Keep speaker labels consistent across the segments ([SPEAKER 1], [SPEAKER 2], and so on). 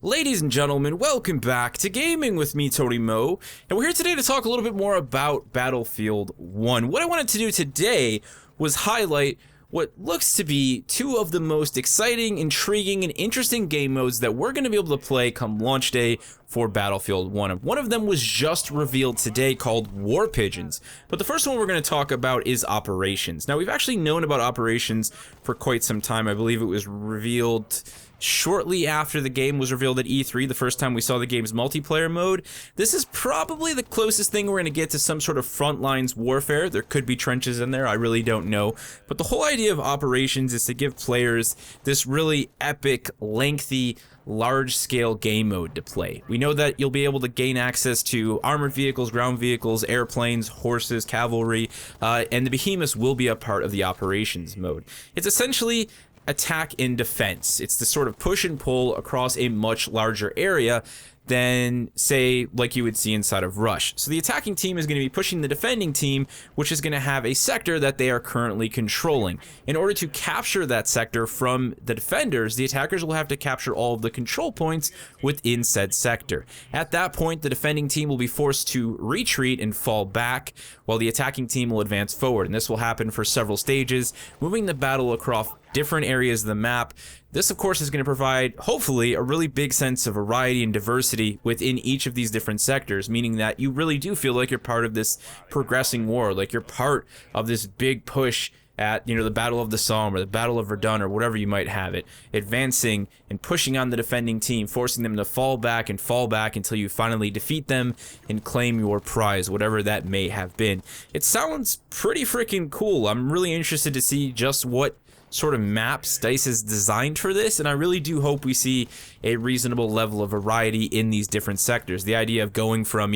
[SPEAKER 1] Ladies and gentlemen, welcome back to Gaming with me, Tony Mo, and we're here today to talk a little bit more about Battlefield 1. What I wanted to do today was highlight what looks to be two of the most exciting, intriguing, and interesting game modes that we're going to be able to play come launch day for Battlefield 1. One of them was just revealed today called War Pigeons, but the first one we're going to talk about is Operations. Now, we've actually known about Operations for quite some time. I believe it was revealed shortly after the game was revealed at E3, the first time we saw the game's multiplayer mode. This is probably the closest thing we're going to get to some sort of front lines warfare. There could be trenches in there, I really don't know. But the whole idea of Operations is to give players this really epic, lengthy, large-scale game mode to play. We know that you'll be able to gain access to armored vehicles, ground vehicles, airplanes, horses, cavalry, and the behemoths will be a part of the Operations mode. It's essentially attack and defense. It's the sort of push and pull across a much larger area than, say, like you would see inside of Rush. So the attacking team is going to be pushing the defending team, which is going to have a sector that they are currently controlling. In order to capture that sector from the defenders, the attackers will have to capture all of the control points within said sector. At that point, the defending team will be forced to retreat and fall back, while the attacking team will advance forward. And this will happen for several stages, moving the battle across different areas of the map. This, of course, is going to provide, hopefully, a really big sense of variety and diversity within each of these different sectors, meaning that you really do feel like you're part of this progressing war, like you're part of this big push at, the Battle of the Somme or the Battle of Verdun or whatever you might have it, advancing and pushing on the defending team, forcing them to fall back until you finally defeat them and claim your prize, whatever that may have been. It sounds pretty freaking cool. I'm really interested to see just what sort of maps DICE has designed for this, and I really do hope we see a reasonable level of variety in these different sectors. The idea of going from,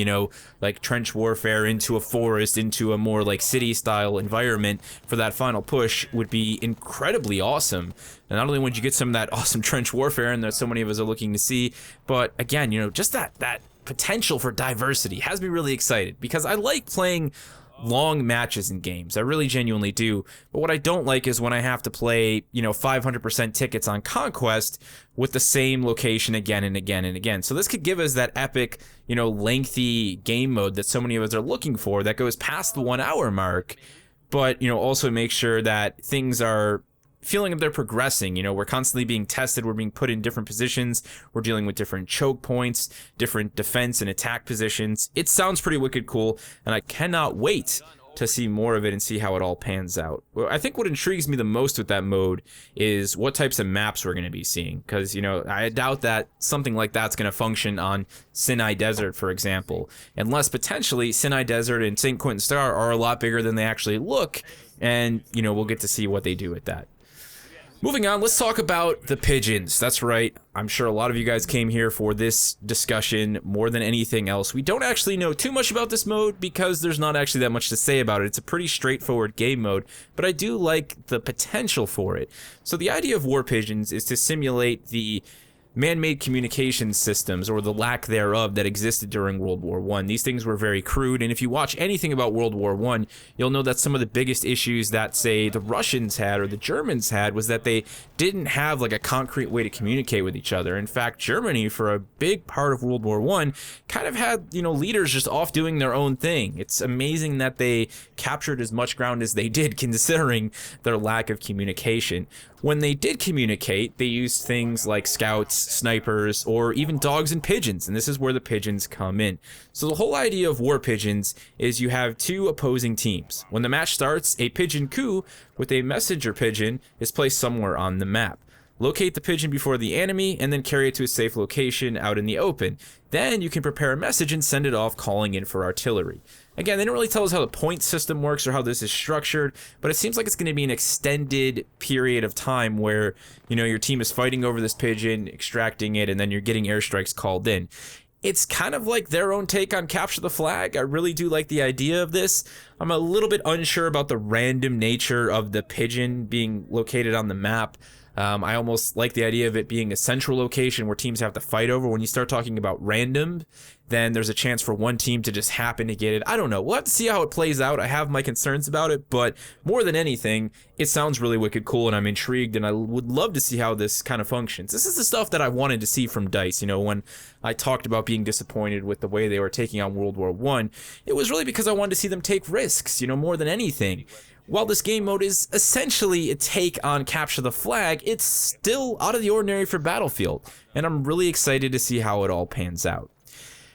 [SPEAKER 1] like trench warfare into a forest, into a more like city style environment for that final push would be incredibly awesome. And not only would you get some of that awesome trench warfare and that so many of us are looking to see, but again, just that potential for diversity has me really excited, because I like playing long matches in games. I really genuinely do. But what I don't like is when I have to play, 500% tickets on Conquest with the same location again and again and again. So this could give us that epic, lengthy game mode that so many of us are looking for that goes past the 1 hour mark, but, also make sure that things are feeling that they're progressing. We're constantly being tested, we're being put in different positions, we're dealing with different choke points, different defense and attack positions. It sounds pretty wicked cool, and I cannot wait to see more of it and see how it all pans out. Well, I think what intrigues me the most with that mode is what types of maps we're going to be seeing, because, I doubt that something like that's going to function on Sinai Desert, for example, unless potentially Sinai Desert and St. Quentin Star are a lot bigger than they actually look, and, we'll get to see what they do with that. Moving on, let's talk about the Pigeons. That's right, I'm sure a lot of you guys came here for this discussion more than anything else. We don't actually know too much about this mode because there's not actually that much to say about it. It's a pretty straightforward game mode, but I do like the potential for it. So the idea of War Pigeons is to simulate the man-made communication systems, or the lack thereof, that existed during World War I. These things were very crude, and if you watch anything about World War I, you'll know that some of the biggest issues that, say, the Russians had or the Germans had was that they didn't have like a concrete way to communicate with each other. In fact, Germany, for a big part of World War I, kind of had, leaders just off doing their own thing. It's amazing that they captured as much ground as they did, considering their lack of communication. When they did communicate, they used things like scouts, snipers, or even dogs and pigeons, and this is where the pigeons come in. So the whole idea of War Pigeons is you have two opposing teams. When the match starts, a pigeon coup with a messenger pigeon is placed somewhere on the map. Locate the pigeon before the enemy, and then carry it to a safe location out in the open. Then you can prepare a message and send it off, calling in for artillery. Again, they didn't really tell us how the point system works or how this is structured, but it seems like it's going to be an extended period of time where, your team is fighting over this pigeon, extracting it, and then you're getting airstrikes called in. It's kind of like their own take on Capture the Flag. I really do like the idea of this. I'm a little bit unsure about the random nature of the pigeon being located on the map. I almost like the idea of it being a central location where teams have to fight over. When you start talking about random, then there's a chance for one team to just happen to get it. I don't know. We'll have to see how it plays out. I have my concerns about it, but more than anything, it sounds really wicked cool, and I'm intrigued, and I would love to see how this kind of functions. This is the stuff that I wanted to see from DICE. You know, when I talked about being disappointed with the way they were taking on World War I, it was really because I wanted to see them take risks, you know, more than anything. While this game mode is essentially a take on Capture the Flag, it's still out of the ordinary for Battlefield, and I'm really excited to see how it all pans out.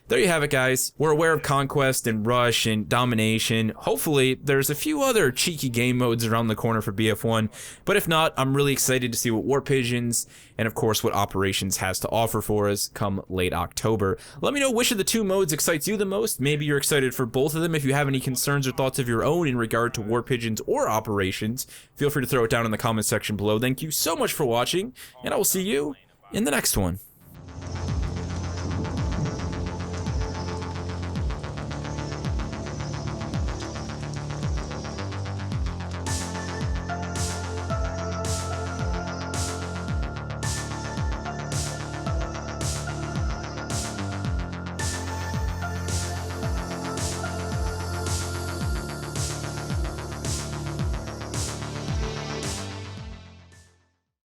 [SPEAKER 1] There you have it, guys. We're aware of Conquest and Rush and Domination. Hopefully, there's a few other cheeky game modes around the corner for BF1, but if not, I'm really excited to see what War Pigeons and, of course, what Operations has to offer for us come late October. Let me know which of the two modes excites you the most. Maybe you're excited for both of them. If you have any concerns or thoughts of your own in regard to War Pigeons or Operations, feel free to throw it down in the comment section below. Thank you so much for watching, and I will see you in the next one.